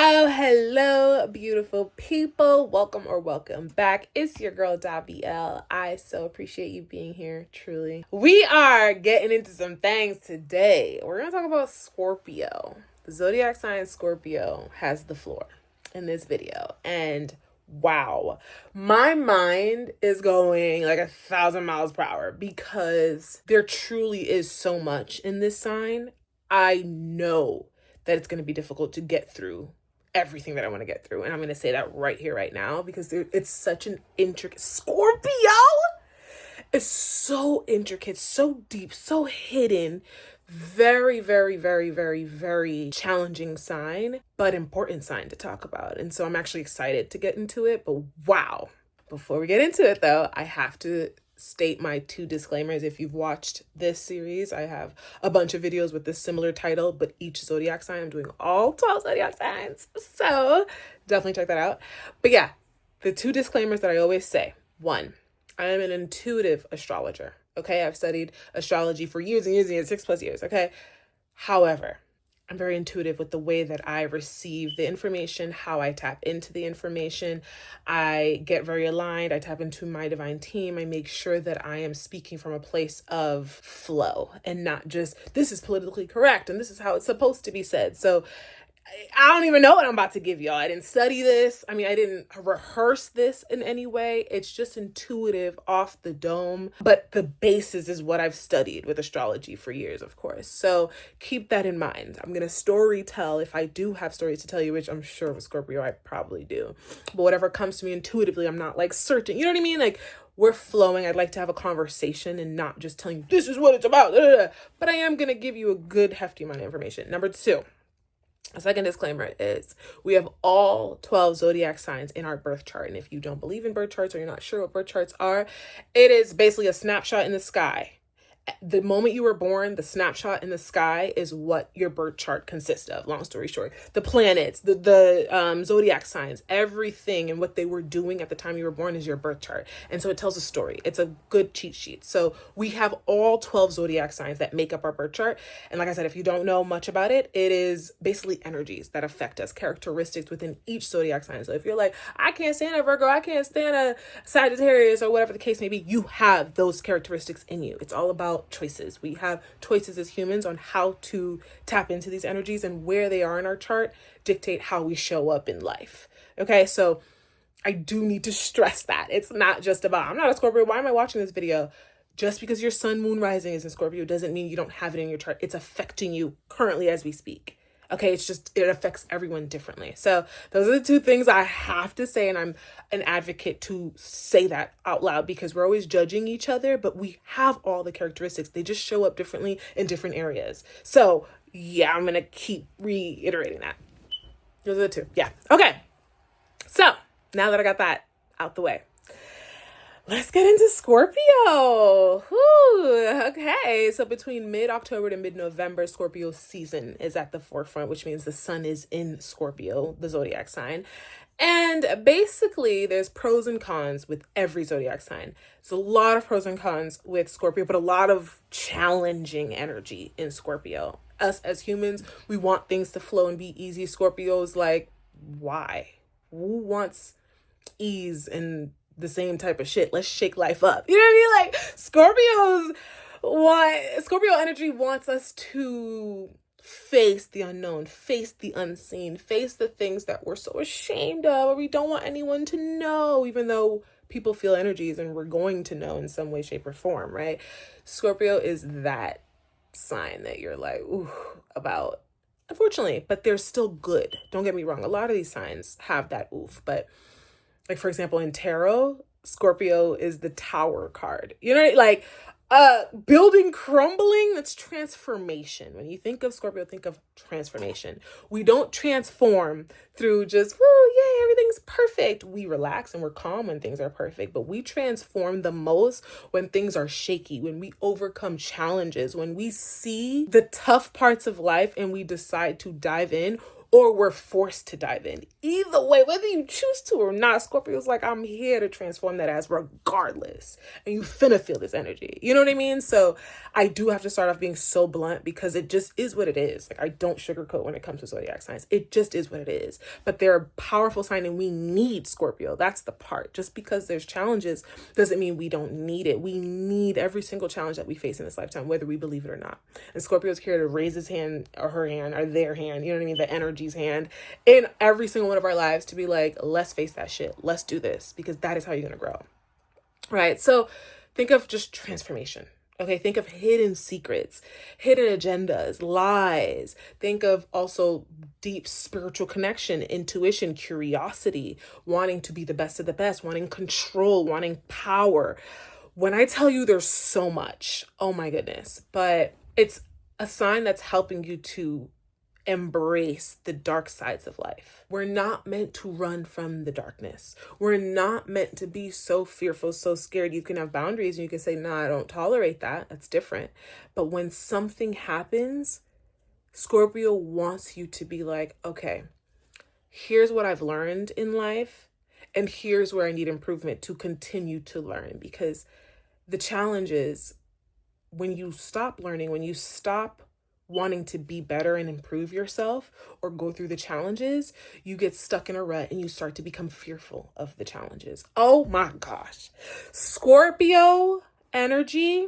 Hello, beautiful people. Welcome back. It's your girl, Davielle. I so appreciate you being here, truly. We are getting into some things today. We're going to talk about Scorpio. The zodiac sign Scorpio has the floor in this video. And wow, my mind is going like 1,000 miles per hour because there truly is so much in this sign. I know that it's going to be difficult to get through everything that I want to get through. And I'm going to say that right here, right now, because it's such an intricate... Scorpio is so intricate, so deep, so hidden. Very, very, very, very, very challenging sign, but important sign to talk about. And so I'm actually excited to get into it, but wow. Before we get into it though, I have to state my 2 disclaimers. If you've watched this series, I have a bunch of videos with this similar title, but each zodiac sign, I'm doing all 12 zodiac signs. So definitely check that out. But yeah, the 2 disclaimers that I always say. 1, I am an intuitive astrologer. Okay. I've studied astrology for years and years and years, 6+ years. Okay. However, I'm very intuitive with the way that I receive the information, how I tap into the information. I get very aligned. I tap into my divine team. I make sure that I am speaking from a place of flow and not just, this is politically correct and this is how it's supposed to be said. So I don't even know what I'm about to give y'all. I didn't study this. I didn't rehearse this in any way. It's just intuitive off the dome. But the basis is what I've studied with astrology for years, of course. So keep that in mind. I'm going to story tell if I do have stories to tell you, which I'm sure with Scorpio, I probably do. But whatever comes to me intuitively, I'm not like certain. You know what I mean? Like, we're flowing. I'd like to have a conversation and not just telling you this is what it's about. But I am going to give you a good hefty amount of information. Number 2. A second disclaimer is we have all 12 zodiac signs in our birth chart. And if you don't believe in birth charts or you're not sure what birth charts are, it is basically a snapshot in the sky. The moment you were born, the snapshot in the sky is what your birth chart consists of. Long story short, the planets, the zodiac signs, everything and what they were doing at the time you were born is your birth chart. And so it tells a story. It's a good cheat sheet. So we have all 12 zodiac signs that make up our birth chart. And like I said, if you don't know much about it, it is basically energies that affect us, characteristics within each zodiac sign. So if you're like, I can't stand a Virgo, I can't stand a Sagittarius or whatever the case may be, you have those characteristics in you. It's all about choices. We have choices as humans on how to tap into these energies, and where they are in our chart dictate how we show up in life. Okay, so I do need to stress that it's not just about, I'm not a Scorpio, why am I watching this video? Just because your sun, moon, rising is in Scorpio doesn't mean you don't have it in your chart. It's affecting you currently as we speak. Okay, it's just, it affects everyone differently. So those are the 2 things I have to say, and I'm an advocate to say that out loud because we're always judging each other, but we have all the characteristics. They just show up differently in different areas. So yeah, I'm going to keep reiterating that. Those are the 2. Yeah. Okay. So now that I got that out the way, let's get into Scorpio. Whew. Okay, so between mid-October to mid-November, Scorpio season is at the forefront, which means the sun is in Scorpio, the zodiac sign. And basically, there's pros and cons with every zodiac sign. There's a lot of pros and cons with Scorpio, but a lot of challenging energy in Scorpio. Us as humans, we want things to flow and be easy. Scorpio's like, why? Who wants ease and the same type of shit? Let's shake life up. You know what I mean? Like, Scorpio energy wants us to face the unknown, face the unseen, face the things that we're so ashamed of, or we don't want anyone to know, even though people feel energies and we're going to know in some way, shape, or form, right? Scorpio is that sign that you're like, ooh, about, unfortunately, but they're still good. Don't get me wrong. A lot of these signs have that oof, but like, for example, in tarot, Scorpio is the Tower card. You know, like building crumbling, that's transformation. When you think of Scorpio, think of transformation. We don't transform through just, woo, yay, everything's perfect. We relax and we're calm when things are perfect, but we transform the most when things are shaky, when we overcome challenges, when we see the tough parts of life and we decide to dive in, or we're forced to dive in. Either either way, whether you choose to or not, Scorpio's like, I'm here to transform that ass regardless. And you finna feel this energy. You know what I mean? So I do have to start off being so blunt because it just is what it is. Like, I don't sugarcoat when it comes to zodiac signs. It just is what it is. But they're a powerful sign and we need Scorpio. That's the part. Just because there's challenges doesn't mean we don't need it. We need every single challenge that we face in this lifetime, whether we believe it or not. And Scorpio's here to raise his hand or her hand or their hand, you know what I mean? The energy's hand in every single one of our lives to be like, let's face that shit. Let's do this because that is how you're going to grow. Right? So think of just transformation. Okay, think of hidden secrets, hidden agendas, lies. Think of also deep spiritual connection, intuition, curiosity, wanting to be the best of the best, wanting control, wanting power. When I tell you there's so much, oh my goodness, but it's a sign that's helping you to embrace the dark sides of life. We're not meant to run from the darkness. We're not meant to be so fearful, so scared. You can have boundaries and you can say, nah, I don't tolerate that. That's different. But when something happens, Scorpio wants you to be like, okay, here's what I've learned in life. And here's where I need improvement to continue to learn. Because the challenge is when you stop learning, when you stop wanting to be better and improve yourself or go through the challenges, you get stuck in a rut and you start to become fearful of the challenges. Oh my gosh. Scorpio energy,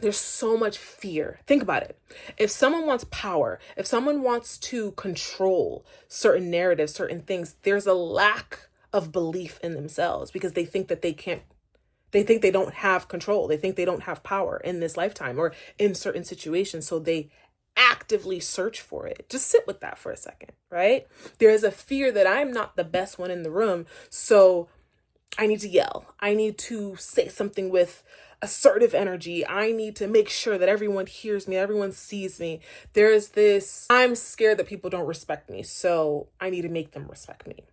there's so much fear. Think about it. If someone wants power, if someone wants to control certain narratives, certain things, there's a lack of belief in themselves because they think that they can't. They think they don't have control. They think they don't have power in this lifetime or in certain situations. So they actively search for it. Just sit with that for a second, right? There is a fear that I'm not the best one in the room. So I need to yell. I need to say something with assertive energy. I need to make sure that everyone hears me, everyone sees me. There's this, I'm scared that people don't respect me. So I need to make them respect me.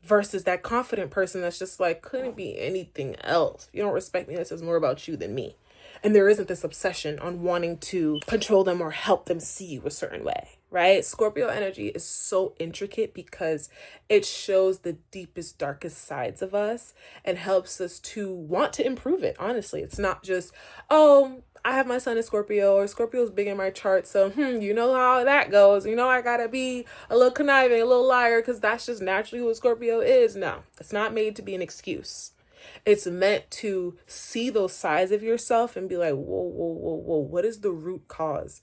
Versus that confident person that's just like, couldn't be anything else. If you don't respect me, this is more about you than me. And there isn't this obsession on wanting to control them or help them see you a certain way, right? Scorpio energy is so intricate because it shows the deepest, darkest sides of us and helps us to want to improve it. Honestly, it's not just, oh, I have my sun in Scorpio or Scorpio's big in my chart. So, you know how that goes. You know, I gotta be a little conniving, a little liar because that's just naturally who Scorpio is. No, it's not made to be an excuse. It's meant to see those sides of yourself and be like, whoa. What is the root cause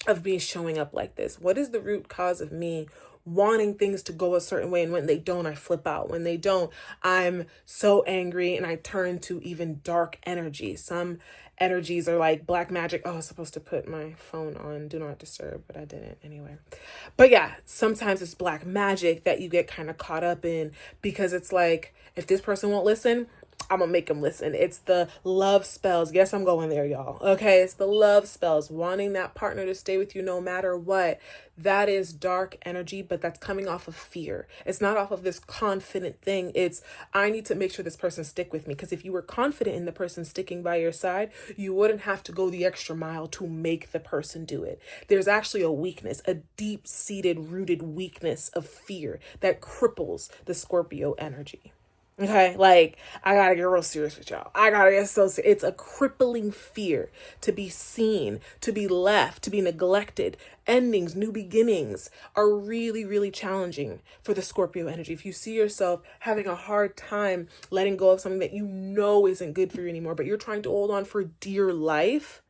of me showing up like this? What is the root cause of me wanting things to go a certain way? And when they don't, I flip out. When they don't, I'm so angry and I turn to even dark energy. Some energies are like black magic. Oh, I was supposed to put my phone on do not disturb, but I didn't anyway. But yeah, sometimes it's black magic that you get kind of caught up in because it's like, if this person won't listen, I'm gonna make them listen. It's the love spells. Yes, I'm going there, y'all. Okay, it's the love spells, wanting that partner to stay with you no matter what. That is dark energy, but that's coming off of fear. It's not off of this confident thing. It's, I need to make sure this person stick with me. Because if you were confident in the person sticking by your side, you wouldn't have to go the extra mile to make the person do it. There's actually a weakness, a deep-seated, rooted weakness of fear that cripples the Scorpio energy. Okay, like, I gotta get real serious with y'all. I gotta get so serious. It's a crippling fear to be seen, to be left, to be neglected. Endings, new beginnings are really, really challenging for the Scorpio energy. If you see yourself having a hard time letting go of something that you know isn't good for you anymore, but you're trying to hold on for dear life,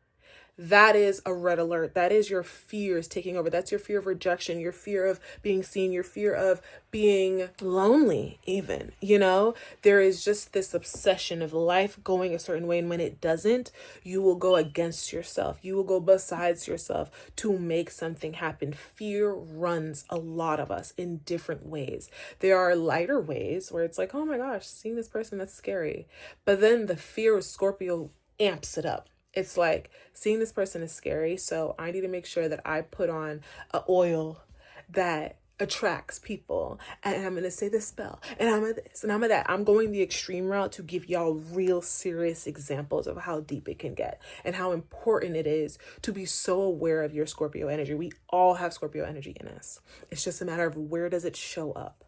that is a red alert. That is your fears taking over. That's your fear of rejection, your fear of being seen, your fear of being lonely even, you know? There is just this obsession of life going a certain way. And when it doesn't, you will go against yourself. You will go besides yourself to make something happen. Fear runs a lot of us in different ways. There are lighter ways where it's like, oh my gosh, seeing this person, that's scary. But then the fear of Scorpio amps it up. It's like, seeing this person is scary, so I need to make sure that I put on an oil that attracts people, and I'm going to say this spell, and I'm a this, and I'm a that. I'm going the extreme route to give y'all real serious examples of how deep it can get and how important it is to be so aware of your Scorpio energy. We all have Scorpio energy in us. It's just a matter of where does it show up?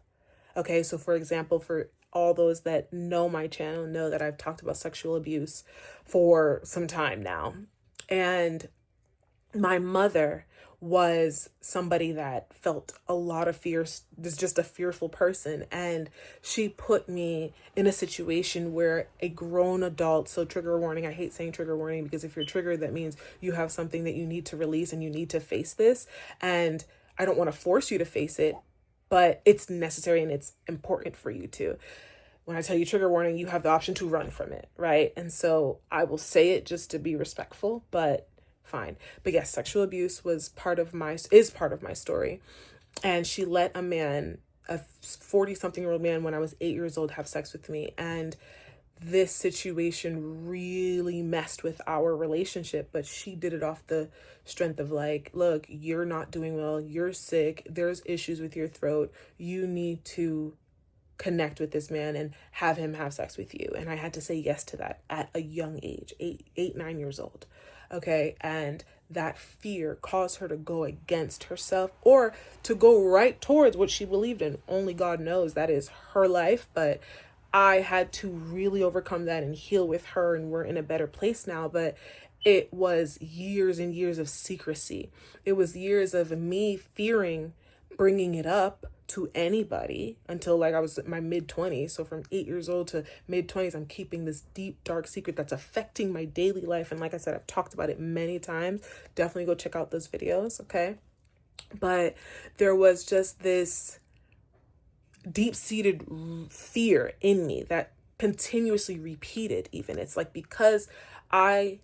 Okay, so for example, for all those that know my channel know that I've talked about sexual abuse for some time now. And my mother was somebody that felt a lot of fear, is just a fearful person. And she put me in a situation where a grown adult, so trigger warning, I hate saying trigger warning because if you're triggered, that means you have something that you need to release and you need to face this. And I don't want to force you to face it, but it's necessary and it's important for you to. When I tell you trigger warning, you have the option to run from it, right? And so I will say it just to be respectful, but fine. But yes, sexual abuse is part of my story. And she let a man, a 40-something-year-old man, when I was 8 years old, have sex with me. And this situation really messed with our relationship, but she did it off the strength of like, look, you're not doing well, you're sick, there's issues with your throat, you need to connect with this man and have him have sex with you. And I had to say yes to that at a young age, 9 years old. Okay. And that fear caused her to go against herself or to go right towards what she believed in. Only God knows that is her life. But I had to really overcome that and heal with her. And we're in a better place now. But it was years and years of secrecy. It was years of me fearing bringing it up to anybody until like I was in my mid-20s. So from 8 years old to mid-20s, I'm keeping this deep, dark secret that's affecting my daily life. And like I said, I've talked about it many times. Definitely go check out those videos, okay? But there was just this deep-seated fear in me that continuously repeated even. It's like because I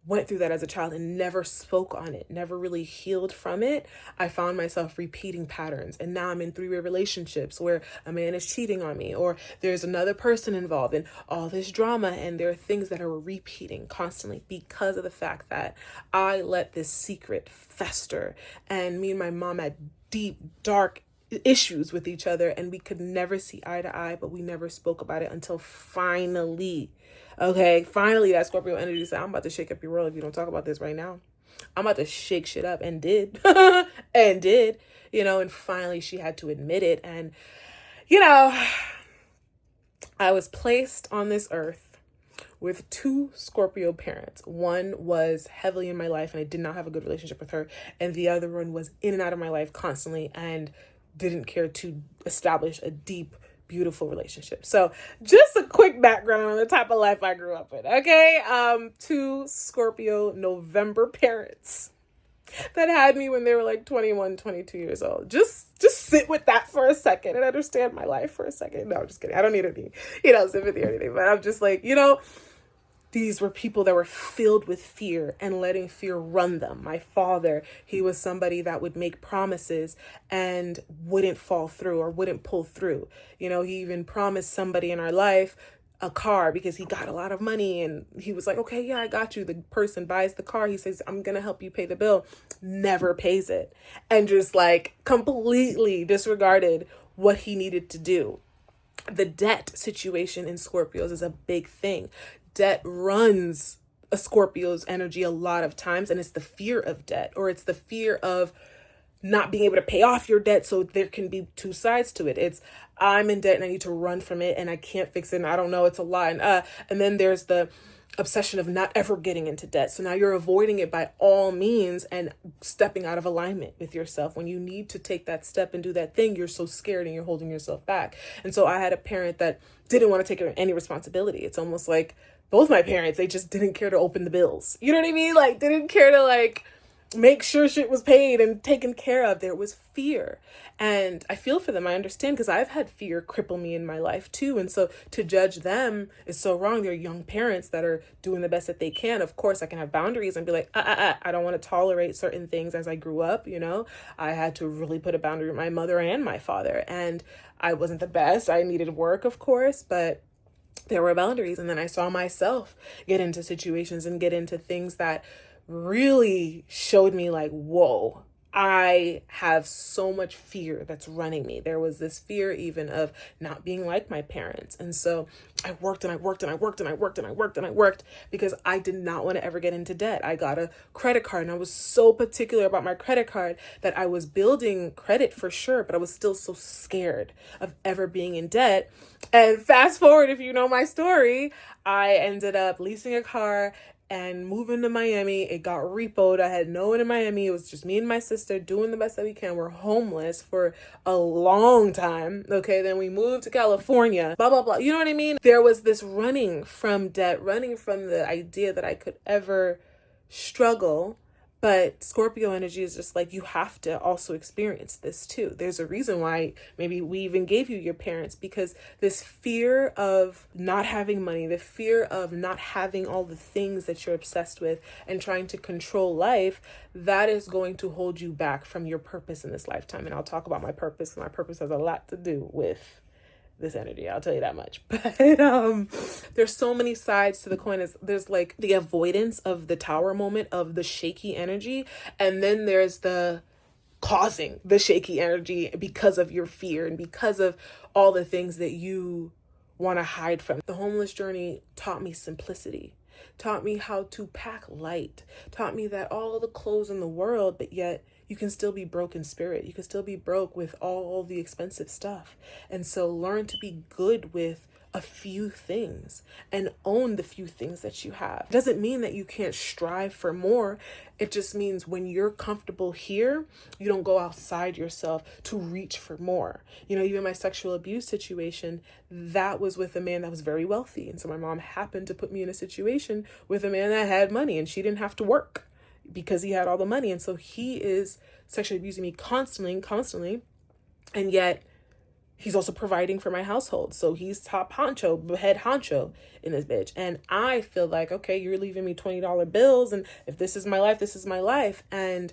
went through that as a child and never spoke on it, never really healed from it, I found myself repeating patterns. And now I'm in three-way relationships where a man is cheating on me or there's another person involved in all this drama. And there are things that are repeating constantly because of the fact that I let this secret fester. And me and my mom had deep, dark issues with each other and we could never see eye to eye, but we never spoke about it until finally that Scorpio energy said, I'm about to shake up your world if you don't talk about this right now. I'm about to shake shit up, and did. And did, and finally she had to admit it. And I was placed on this earth with two Scorpio parents. One was heavily in my life and I did not have a good relationship with her, and the other one was in and out of my life constantly and didn't care to establish a deep, beautiful relationship. So just a quick background on the type of life I grew up in. Okay. Two Scorpio November parents that had me when they were like 21, 22 years old. Just sit with that for a second and understand my life for a second. No, I'm just kidding. I don't need any, sympathy or anything, but I'm just like, these were people that were filled with fear and letting fear run them. My father, he was somebody that would make promises and wouldn't fall through or wouldn't pull through. He even promised somebody in our life a car because he got a lot of money and he was like, okay, yeah, I got you. The person buys the car. He says, I'm going to help you pay the bill. Never pays it. And just like completely disregarded what he needed to do. The debt situation in Scorpios is a big thing. Debt runs a Scorpio's energy a lot of times, and it's the fear of debt, or it's the fear of not being able to pay off your debt. So there can be two sides to it. It's I'm in debt and I need to run from it and I can't fix it and I don't know, it's a lot. And then there's the obsession of not ever getting into debt. So now you're avoiding it by all means and stepping out of alignment with yourself. When you need to take that step and do that thing, you're so scared and you're holding yourself back. And so I had a parent that didn't want to take any responsibility. It's almost like both my parents, they just didn't care to open the bills. You know what I mean? Like didn't care to make sure shit was paid and taken care of. There was fear. And I feel for them. I understand because I've had fear cripple me in my life too. And so to judge them is so wrong. They're young parents that are doing the best that they can. Of course, I can have boundaries and be like, I don't want to tolerate certain things as I grew up. I had to really put a boundary with my mother and my father. And I wasn't the best. I needed work, of course, but there were boundaries. And then I saw myself get into situations and get into things that really showed me like, whoa, I have so much fear that's running me. There was this fear even of not being like my parents. And so I worked and I worked and I worked and I worked and I worked and I worked because I did not want to ever get into debt. I got a credit card and I was so particular about my credit card that I was building credit for sure, but I was still so scared of ever being in debt. And fast forward, if you know my story, I ended up leasing a car and moving to Miami. It got repoed. I had no one in Miami. It was just me and my sister doing the best that we can. We're homeless for a long time. Okay, then we moved to California, blah, blah, blah. You know what I mean? There was this running from debt, running from the idea that I could ever struggle. But Scorpio energy is just like, you have to also experience this too. There's a reason why maybe we even gave you your parents, because this fear of not having money, the fear of not having all the things that you're obsessed with and trying to control life, that is going to hold you back from your purpose in this lifetime. And I'll talk about my purpose. My purpose has a lot to do with this energy, I'll tell you that much. But there's so many sides to the coin. There's like the avoidance of the tower moment of the shaky energy, and then there's the causing the shaky energy because of your fear and because of all the things that you want to hide from. The homeless journey taught me simplicity, taught me how to pack light, taught me that all the clothes in the world, but yet you can still be broke in spirit. You can still be broke with all the expensive stuff. And so learn to be good with a few things and own the few things that you have. It doesn't mean that you can't strive for more. It just means when you're comfortable here, you don't go outside yourself to reach for more. You know, even my sexual abuse situation, that was with a man that was very wealthy. And so my mom happened to put me in a situation with a man that had money, and she didn't have to work because he had all the money. And so he is sexually abusing me constantly. And yet he's also providing for my household. So he's top honcho, head honcho in this bitch. And I feel like, okay, you're leaving me $20 bills. And if this is my life, this is my life. And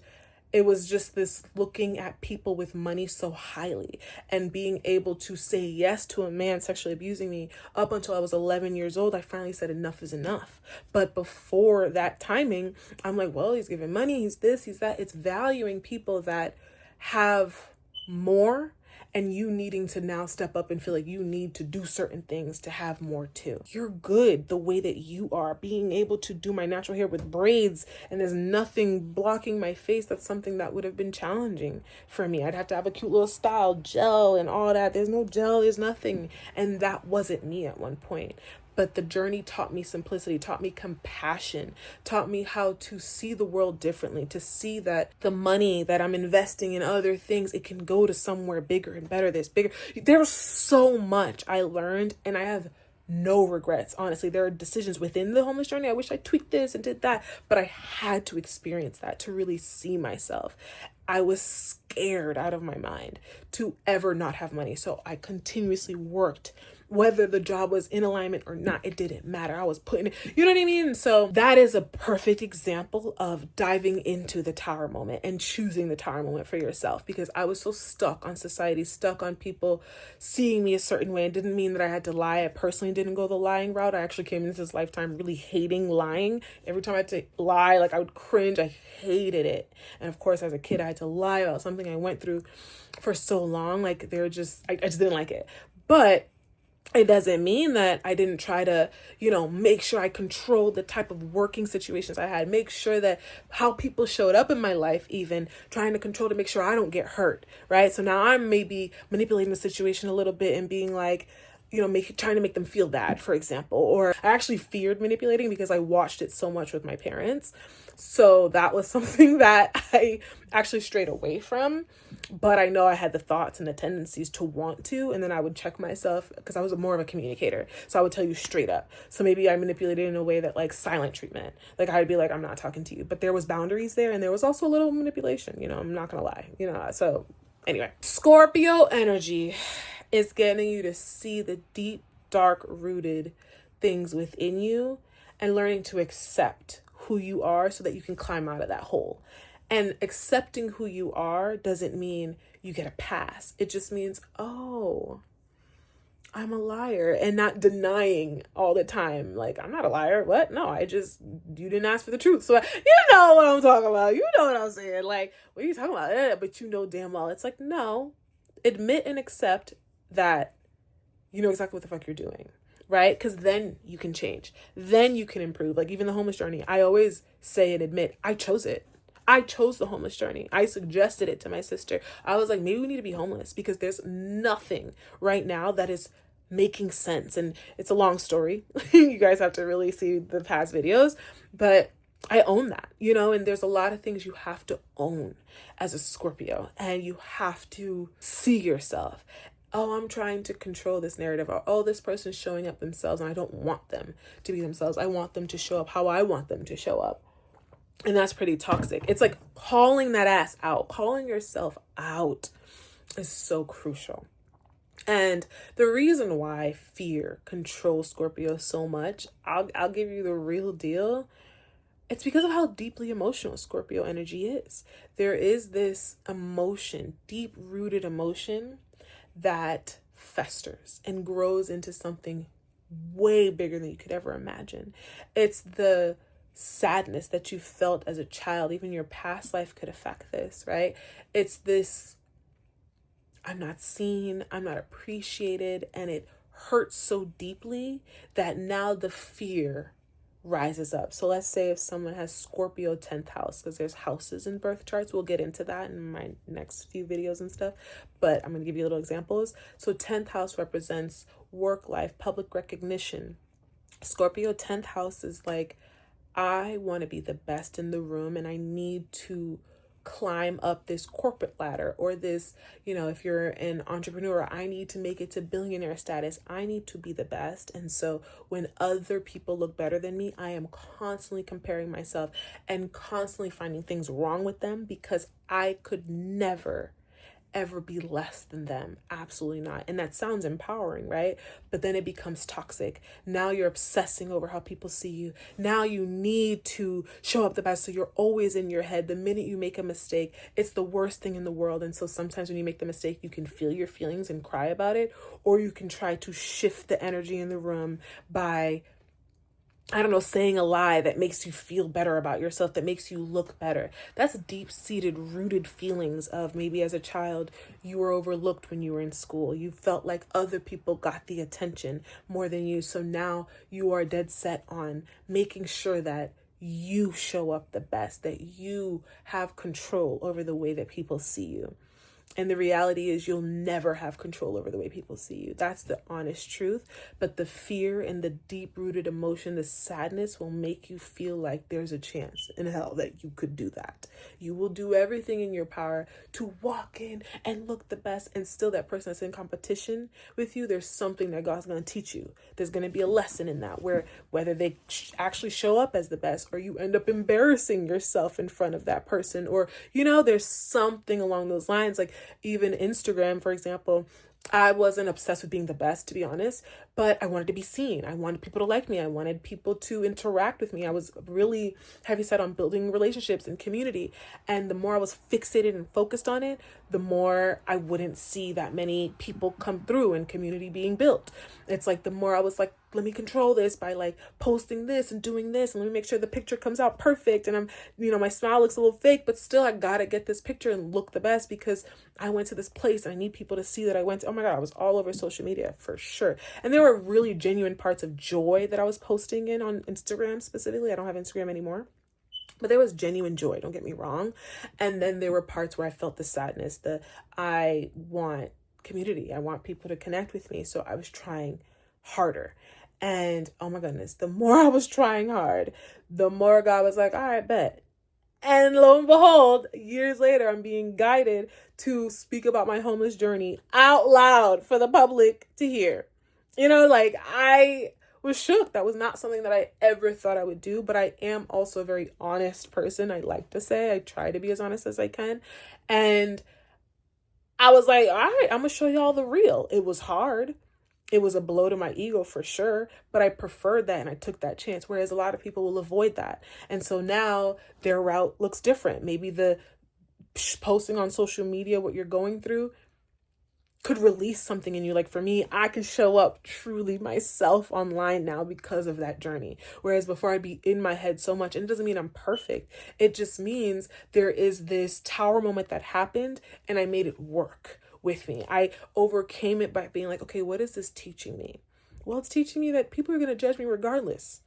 it was just this looking at people with money so highly and being able to say yes to a man sexually abusing me. Up until I was 11 years old, I finally said enough is enough. But before that timing, I'm like, well, he's giving money, he's this, he's that. It's valuing people that have more, and you needing to now step up and feel like you need to do certain things to have more too. You're good the way that you are. Being able to do my natural hair with braids and there's nothing blocking my face, that's something that would have been challenging for me. I'd have to have a cute little style, gel and all that. There's no gel, there's nothing. And that wasn't me at one point. But the journey taught me simplicity, taught me compassion, taught me how to see the world differently, to see that the money that I'm investing in other things, it can go to somewhere bigger and better. There's so much I learned, and I have no regrets. Honestly, there are decisions within the homeless journey. I wish I tweaked this and did that, but I had to experience that to really see myself. I was scared out of my mind to ever not have money. So I continuously worked. Whether the job was in alignment or not, it didn't matter. I was putting it, you know what I mean? So that is a perfect example of diving into the tower moment and choosing the tower moment for yourself, because I was so stuck on society, stuck on people seeing me a certain way. It didn't mean that I had to lie. I personally didn't go the lying route. I actually came into this lifetime really hating lying. Every time I had to lie, like I would cringe. I hated it. And of course, as a kid, I had to lie about something I went through for so long. Like I just didn't like it. But it doesn't mean that I didn't try to, make sure I controlled the type of working situations I had, make sure that how people showed up in my life, even trying to control to make sure I don't get hurt, right? So now I'm maybe manipulating the situation a little bit and being like, trying to make them feel bad, for example. Or I actually feared manipulating because I watched it so much with my parents. So that was something that I actually strayed away from. But I know I had the thoughts and the tendencies to want to. And then I would check myself because I was more of a communicator. So I would tell you straight up. So maybe I manipulated in a way that like silent treatment. Like I'd be like, I'm not talking to you. But there was boundaries there. And there was also a little manipulation. I'm not going to lie. So anyway, Scorpio energy is getting you to see the deep, dark rooted things within you and learning to accept who you are so that you can climb out of that hole. And accepting who you are doesn't mean you get a pass. It just means, oh, I'm a liar, and not denying all the time. Like, I'm not a liar. What? No, you didn't ask for the truth. So, you know what I'm talking about. You know what I'm saying. Like, what are you talking about? But you know damn well. It's like, no, admit and accept that you know exactly what the fuck you're doing. Right? Because then you can change. Then you can improve. Like, even the homeless journey, I always say and admit, I chose it. I chose the homeless journey. I suggested it to my sister. I was like, maybe we need to be homeless because there's nothing right now that is making sense. And it's a long story. You guys have to really see the past videos, but I own that, you know, and there's a lot of things you have to own as a Scorpio, and you have to see yourself. Oh, I'm trying to control this narrative. Or, oh, this person's showing up themselves and I don't want them to be themselves. I want them to show up how I want them to show up. And that's pretty toxic. It's like calling that ass out, calling yourself out is so crucial. And the reason why fear controls Scorpio so much, I'll give you the real deal. It's because of how deeply emotional Scorpio energy is. There is this emotion, deep-rooted emotion that festers and grows into something way bigger than you could ever imagine. It's the sadness that you felt as a child. Even your past life could affect this, right? It's this, I'm not seen, I'm not appreciated, and it hurts so deeply that now the fear rises up. So let's say if someone has Scorpio 10th house, because there's houses in birth charts. We'll get into that in my next few videos and stuff, but I'm going to give you little examples. So 10th house represents work life, public recognition. Scorpio 10th house is like, I want to be the best in the room, and I need to climb up this corporate ladder, or this, you know, if you're an entrepreneur, I need to make it to billionaire status. I need to be the best. And so when other people look better than me, I am constantly comparing myself and constantly finding things wrong with them because I could never ever be less than them. Absolutely not. And that sounds empowering, right? But then it becomes toxic. Now you're obsessing over how people see you. Now you need to show up the best. So you're always in your head. The minute you make a mistake, it's the worst thing in the world. And so sometimes when you make the mistake, you can feel your feelings and cry about it, or you can try to shift the energy in the room by, I don't know, saying a lie that makes you feel better about yourself, that makes you look better. That's deep-seated, rooted feelings of maybe as a child, you were overlooked when you were in school. You felt like other people got the attention more than you. So now you are dead set on making sure that you show up the best, that you have control over the way that people see you. And the reality is you'll never have control over the way people see you. That's the honest truth. But the fear and the deep-rooted emotion, the sadness will make you feel like there's a chance in hell that you could do that. You will do everything in your power to walk in and look the best. And still that person that's in competition with you, there's something that God's going to teach you. There's going to be a lesson in that, where whether they actually show up as the best or you end up embarrassing yourself in front of that person, or, you know, there's something along those lines. Like, even Instagram, for example, I wasn't obsessed with being the best, to be honest, but I wanted to be seen. I wanted people to like me. I wanted people to interact with me. I was really heavy set on building relationships and community. And the more I was fixated and focused on it, the more I wouldn't see that many people come through and community being built. It's like the more I was like, let me control this by like posting this and doing this, and let me make sure the picture comes out perfect. And I'm, you know, my smile looks a little fake, but still I gotta get this picture and look the best because I went to this place and I need people to see that I went to. Oh my God, I was all over social media for sure. And there were really genuine parts of joy that I was posting in on Instagram specifically. I don't have Instagram anymore. But there was genuine joy, don't get me wrong. And then there were parts where I felt the sadness, I want community. I want people to connect with me. So I was trying harder. And oh my goodness, the more I was trying hard, the more God was like, all right, bet. And lo and behold, years later, I'm being guided to speak about my homeless journey out loud for the public to hear. You know, like, I was shook. That was not something that I ever thought I would do, but I am also a very honest person. I like to say I try to be as honest as I can. And I was like, all right, I'm going to show y'all the real. It was hard. It was a blow to my ego for sure, but I preferred that and I took that chance. Whereas a lot of people will avoid that. And so now their route looks different. Maybe the posting on social media, what you're going through, could release something in you. Like for me, I can show up truly myself online now because of that journey. Whereas before I'd be in my head so much, and it doesn't mean I'm perfect. It just means there is this tower moment that happened and I made it work with me. I overcame it by being like, okay, what is this teaching me? Well, it's teaching me that people are going to judge me regardless.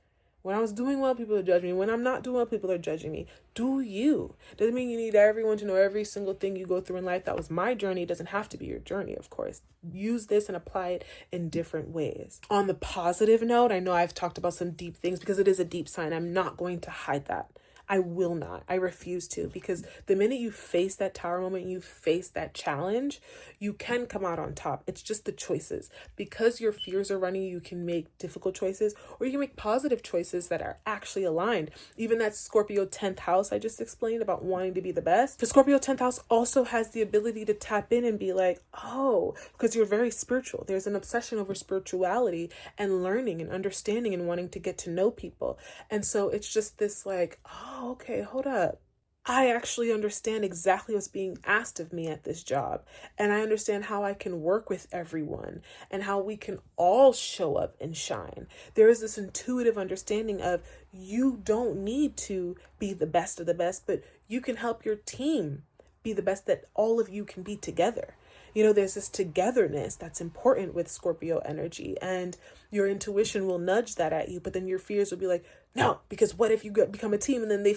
When I was doing well, people are judging me. When I'm not doing well, people are judging me. Do you? Doesn't mean you need everyone to know every single thing you go through in life. That was my journey. It doesn't have to be your journey, of course. Use this and apply it in different ways. On the positive note, I know I've talked about some deep things because it is a deep sign. I'm not going to hide that. I will not. I refuse to, because the minute you face that tower moment, you face that challenge, you can come out on top. It's just the choices. Because your fears are running, you can make difficult choices, or you can make positive choices that are actually aligned. Even that Scorpio 10th house I just explained about wanting to be the best. The Scorpio 10th house also has the ability to tap in and be like, oh, because you're very spiritual. There's an obsession over spirituality and learning and understanding and wanting to get to know people. And so it's just this like, oh, okay, hold up. I actually understand exactly what's being asked of me at this job. And I understand how I can work with everyone and how we can all show up and shine. There is this intuitive understanding of you don't need to be the best of the best, but you can help your team be the best that all of you can be together. You know, there's this togetherness that's important with Scorpio energy, and your intuition will nudge that at you, but then your fears will be like, no, because what if you become a team and then they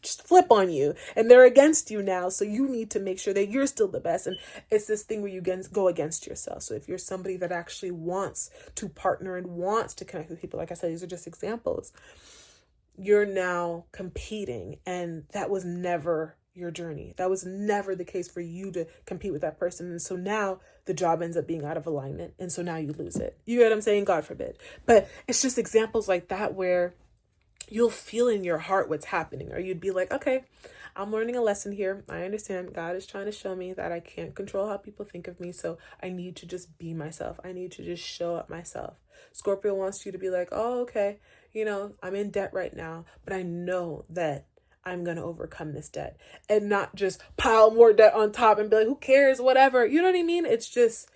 just flip on you and they're against you now? So you need to make sure that you're still the best. And it's this thing where you go against yourself. So if you're somebody that actually wants to partner and wants to connect with people, like I said, these are just examples, you're now competing, and that was never your journey. That was never the case for you to compete with that person. And so now the job ends up being out of alignment. And so now you lose it. You get what I'm saying? God forbid. But it's just examples like that where you'll feel in your heart what's happening, or you'd be like, okay, I'm learning a lesson here. I understand God is trying to show me that I can't control how people think of me. So I need to just be myself. I need to just show up myself. Scorpio wants you to be like, oh, okay, you know, I'm in debt right now, but I know that I'm going to overcome this debt, and not just pile more debt on top and be like, who cares, whatever. You know what I mean? It's just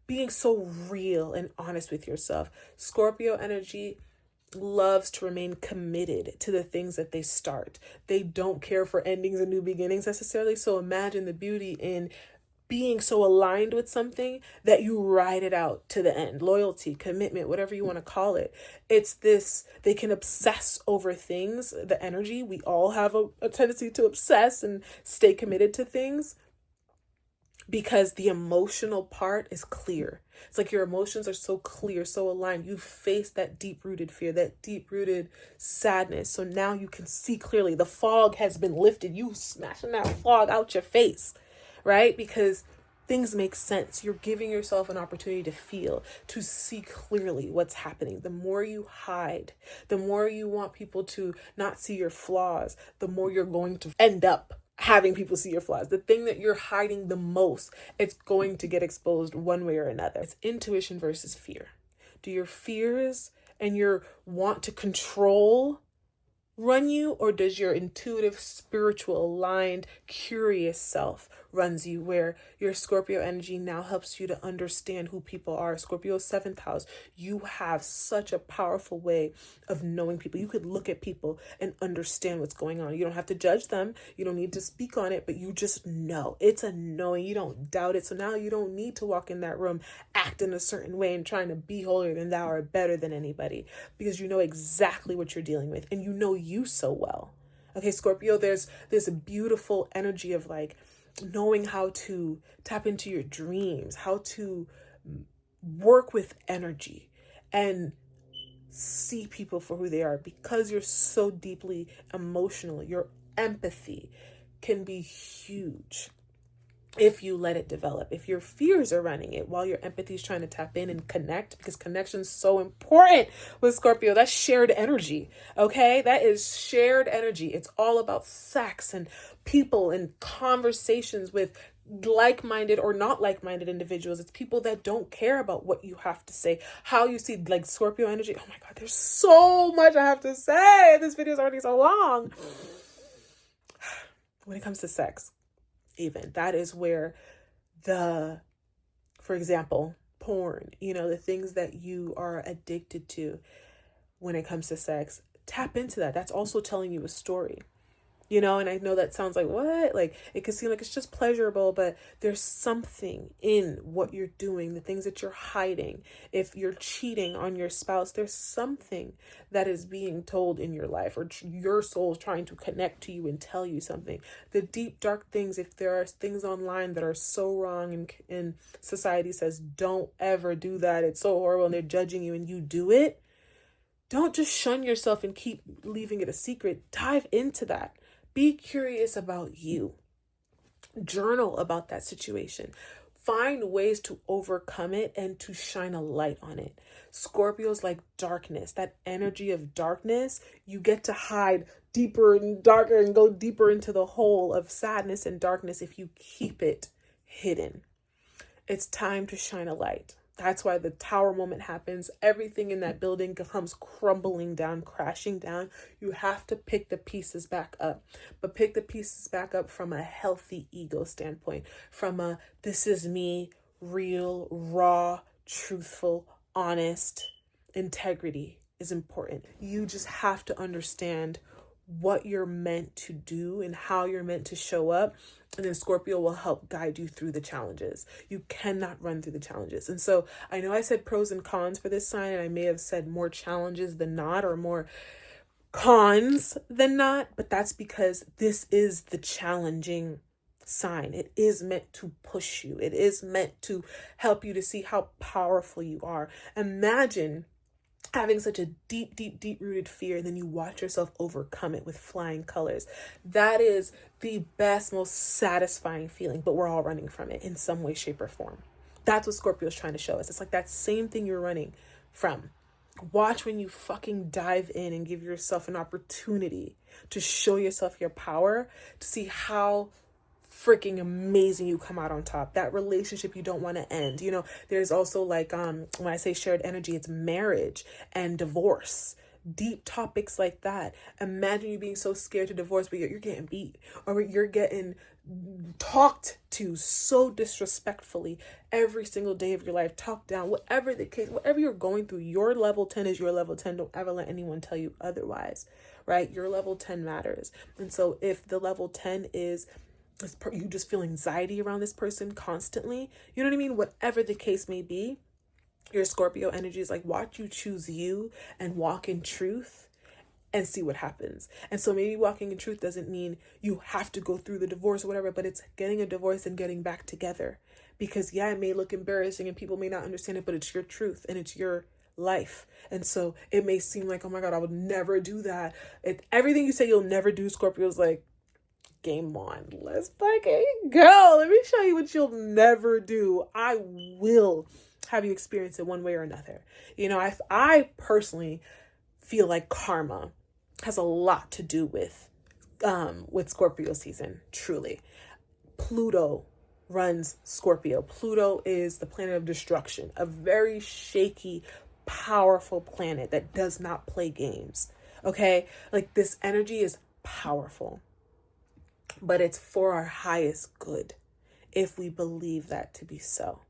being so real and honest with yourself. Scorpio energy loves to remain committed to the things that they start. They don't care for endings and new beginnings necessarily. So imagine the beauty in being so aligned with something that you ride it out to the end. Loyalty, commitment, whatever you want to call it. It's this, they can obsess over things, the energy. We all have a tendency to obsess and stay committed to things, because the emotional part is clear. It's like your emotions are so clear, so aligned. You face that deep-rooted fear, that deep-rooted sadness. So now you can see clearly. The fog has been lifted. You smashing that fog out your face, right? Because things make sense. You're giving yourself an opportunity to feel, to see clearly what's happening. The more you hide, the more you want people to not see your flaws, the more you're going to end up having people see your flaws. The thing that you're hiding the most, it's going to get exposed one way or another. It's intuition versus fear. Do your fears and your want to control run you, or does your intuitive, spiritual, aligned, curious self runs you, where your Scorpio energy now helps you to understand who people are? Scorpio 7th house, you have such a powerful way of knowing people. You could look at people and understand what's going on. You don't have to judge them. You don't need to speak on it, but you just know. It's a knowing. You don't doubt it. So now you don't need to walk in that room acting a certain way and trying to be holier than thou or better than anybody, because you know exactly what you're dealing with and you know you so well. Okay, Scorpio, there's a beautiful energy of like knowing how to tap into your dreams, how to work with energy and see people for who they are, because you're so deeply emotional. Your empathy can be huge if you let it develop. If your fears are running it while your empathy is trying to tap in and connect, because connection is so important with Scorpio. That's shared energy. Okay, that is shared energy. It's all about sex and people and conversations with like-minded or not like-minded individuals. It's people that don't care about what you have to say, how you see, like Scorpio energy. Oh my God, there's so much I have to say. This video is already so long. When it comes to sex, even that is where the For example, porn, the things that you are addicted to when it comes to sex, tap into that. That's also telling you a story. And I know that sounds like, what? Like, it could seem like it's just pleasurable, but there's something in what you're doing, the things that you're hiding. If you're cheating on your spouse, there's something that is being told in your life, or your soul is trying to connect to you and tell you something. The deep, dark things, if there are things online that are so wrong and society says, don't ever do that, it's so horrible, and they're judging you and you do it, don't just shun yourself and keep leaving it a secret. Dive into that. Be curious about you. Journal about that situation. Find ways to overcome it and to shine a light on it. Scorpios like darkness, that energy of darkness. You get to hide deeper and darker and go deeper into the hole of sadness and darkness if you keep it hidden. It's time to shine a light. That's why the tower moment happens. Everything in that building comes crumbling down, crashing down. You have to pick the pieces back up, but pick the pieces back up from a healthy ego standpoint, from a, this is me, real, raw, truthful, honest. Integrity is important. You just have to understand what you're meant to do and how you're meant to show up. And then Scorpio will help guide you through the challenges. You cannot run through the challenges. And so I know I said pros and cons for this sign, and I may have said more challenges than not, or more cons than not, but that's because this is the challenging sign. It is meant to push you. It is meant to help you to see how powerful you are. Imagine having such a deep, deep, deep rooted fear, and then you watch yourself overcome it with flying colors. That is the best, most satisfying feeling, but we're all running from it in some way, shape, or form. That's what Scorpio is trying to show us. It's like that same thing you're running from. Watch when you fucking dive in and give yourself an opportunity to show yourself your power, to see how freaking amazing you come out on top. That relationship you don't want to end. There's also like when I say shared energy, it's marriage and divorce. Deep topics like that. Imagine you being so scared to divorce, but you're getting beat, or you're getting talked to so disrespectfully every single day of your life, talked down, whatever the case, whatever you're going through, your level 10 is your level 10. Don't ever let anyone tell you otherwise, right? Your level 10 matters. And so if the level 10 is you just feel anxiety around this person constantly, you know what I mean? Whatever the case may be, your Scorpio energy is like, watch you choose you and walk in truth and see what happens. And so maybe walking in truth doesn't mean you have to go through the divorce or whatever, but it's getting a divorce and getting back together. Because yeah, it may look embarrassing and people may not understand it, but it's your truth and it's your life. And so it may seem like, oh my God, I would never do that. Everything you say you'll never do, Scorpio's like, game on, let's fucking go. Let me show you what you'll never do. I will have you experience it one way or another. I personally feel like karma has a lot to do with Scorpio season. Truly, Pluto runs Scorpio. Pluto is the planet of destruction, a very shaky, powerful planet that does not play games. Okay, like this energy is powerful, but it's for our highest good if we believe that to be so.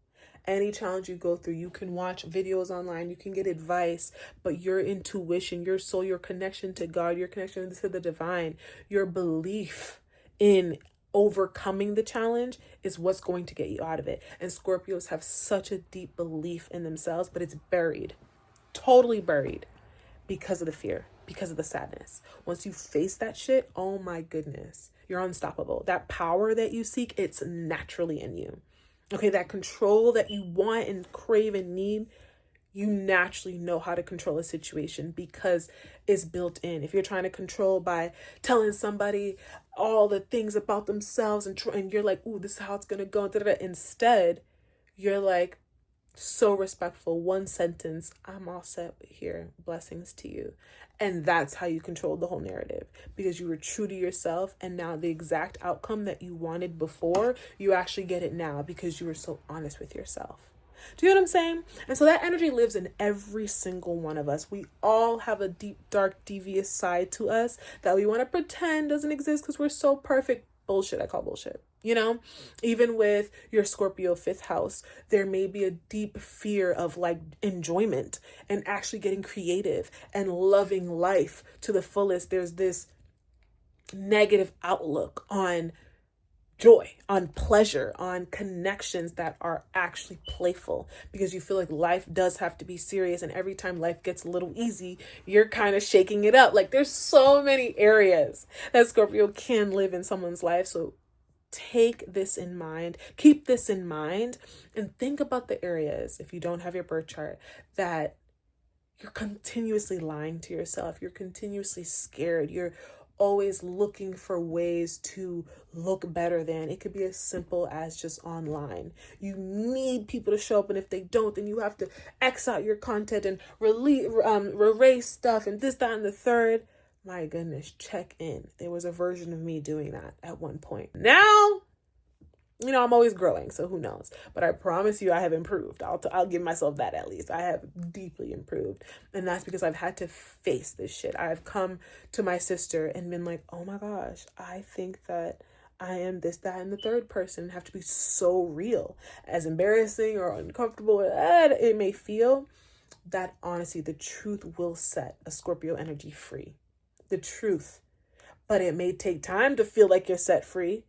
Any challenge you go through, you can watch videos online, you can get advice, but your intuition, your soul, your connection to God, your connection to the divine, your belief in overcoming the challenge is what's going to get you out of it. And Scorpios have such a deep belief in themselves, but it's buried, totally buried, because of the fear, because of the sadness. Once you face that shit, oh my goodness, you're unstoppable. That power that you seek, it's naturally in you. Okay, that control that you want and crave and need, you naturally know how to control a situation because it's built in. If you're trying to control by telling somebody all the things about themselves and you're like, ooh, this is how it's going to go. Instead, you're like, so respectful. One sentence, I'm all set here. Blessings to you. And that's how you control the whole narrative, because you were true to yourself. And now the exact outcome that you wanted before, you actually get it now because you were so honest with yourself. Do you know what I'm saying? And so that energy lives in every single one of us. We all have a deep, dark, devious side to us that we want to pretend doesn't exist because we're so perfect. Bullshit. I call bullshit. You know, even with your Scorpio fifth house, there may be a deep fear of like enjoyment and actually getting creative and loving life to the fullest. There's this negative outlook on joy, on pleasure, on connections that are actually playful, because you feel like life does have to be serious. And every time life gets a little easy, you're kind of shaking it up. Like there's so many areas that Scorpio can live in someone's life. So take this in mind, keep this in mind, and think about the areas, if you don't have your birth chart, that you're continuously lying to yourself. You're continuously scared. You're always looking for ways to look better than. It could be as simple as just online. You need people to show up, and if they don't, then you have to X out your content and erase stuff and this, that, and the third. My goodness, check in. There was a version of me doing that at one point. Now, you know, I'm always growing, so who knows? But I promise you I have improved. I'll give myself that at least. I have deeply improved. And that's because I've had to face this shit. I've come to my sister and been like, oh my gosh, I think that I am this, that, and the third person. Have to be so real. As embarrassing or uncomfortable as it may feel, that honestly, the truth will set a Scorpio energy free. The truth. But it may take time to feel like you're set free.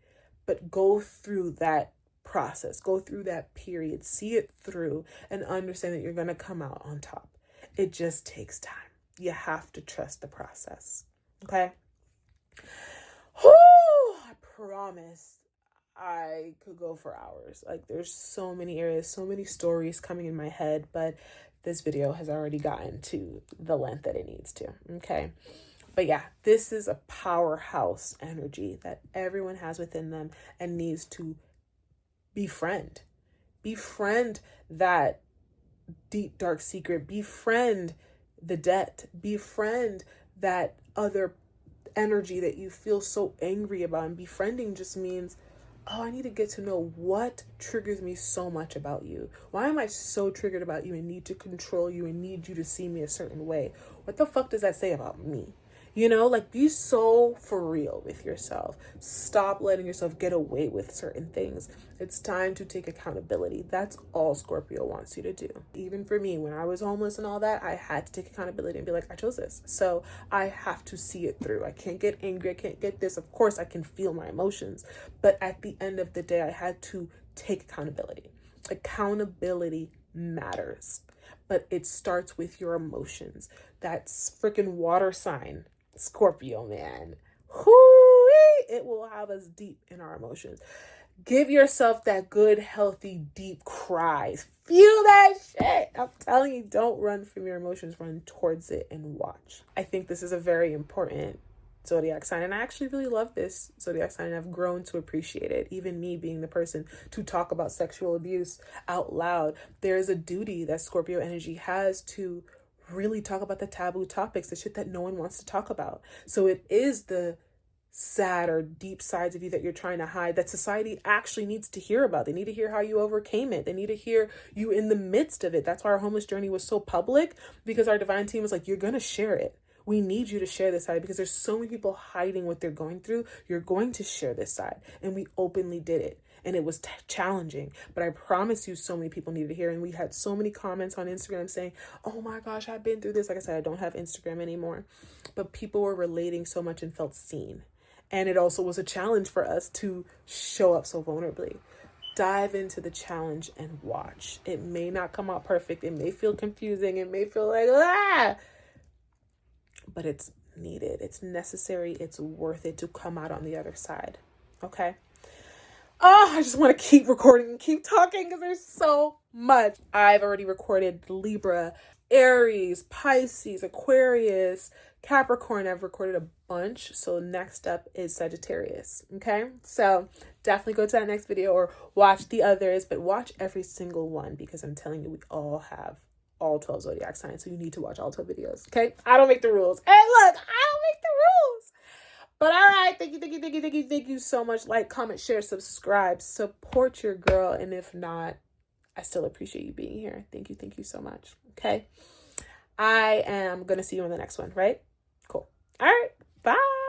But go through that process, go through that period, see it through, and understand that you're going to come out on top. It just takes time. You have to trust the process. Okay? Whew, I promise I could go for hours. Like there's so many areas, so many stories coming in my head, but this video has already gotten to the length that it needs to. Okay? But yeah, this is a powerhouse energy that everyone has within them and needs to befriend. Befriend that deep, dark secret. Befriend the debt. Befriend that other energy that you feel so angry about. And befriending just means, oh, I need to get to know what triggers me so much about you. Why am I so triggered about you and need to control you and need you to see me a certain way? What the fuck does that say about me? You know, like be so for real with yourself. Stop letting yourself get away with certain things. It's time to take accountability. That's all Scorpio wants you to do. Even for me, when I was homeless and all that, I had to take accountability and be like, I chose this. So I have to see it through. I can't get angry. I can't get this. Of course, I can feel my emotions. But at the end of the day, I had to take accountability. Accountability matters. But it starts with your emotions. That's freaking water sign. Scorpio, man. Hoo-wee! It will have us deep in our emotions. Give yourself that good, healthy, deep cries. Feel that shit. I'm telling you, don't run from your emotions. Run towards it and watch. I think this is a very important Zodiac sign. And I actually really love this Zodiac sign. And I've grown to appreciate it. Even me being the person to talk about sexual abuse out loud. There is a duty that Scorpio energy has to really talk about the taboo topics, the shit that no one wants to talk about. So it is the sad or deep sides of you that you're trying to hide that society actually needs to hear about. They need to hear how you overcame it. They need to hear you in the midst of it. That's why our homeless journey was so public, because our divine team was like, you're going to share it. We need you to share this side because there's so many people hiding what they're going through. You're going to share this side. And we openly did it. And it was challenging, but I promise you so many people needed to hear. And we had so many comments on Instagram saying, oh my gosh, I've been through this. Like I said, I don't have Instagram anymore, but people were relating so much and felt seen. And it also was a challenge for us to show up so vulnerably. Dive into the challenge and watch. It may not come out perfect. It may feel confusing. It may feel like, but it's needed. It's necessary. It's worth it to come out on the other side. Okay. Oh, I just want to keep recording and keep talking because there's so much. I've already recorded Libra, Aries, Pisces, Aquarius, Capricorn. I've recorded a bunch. So next up is Sagittarius. Okay. So definitely go to that next video or watch the others, but watch every single one because I'm telling you, we all have all 12 zodiac signs. So you need to watch all 12 videos. Okay. I don't make the rules. Hey, look, I don't make the rules. But all right, thank you so much. Like, comment, share, subscribe, support your girl. And if not, I still appreciate you being here. Thank you so much. Okay. I am going to see you in the next one, right? Cool. All right. Bye.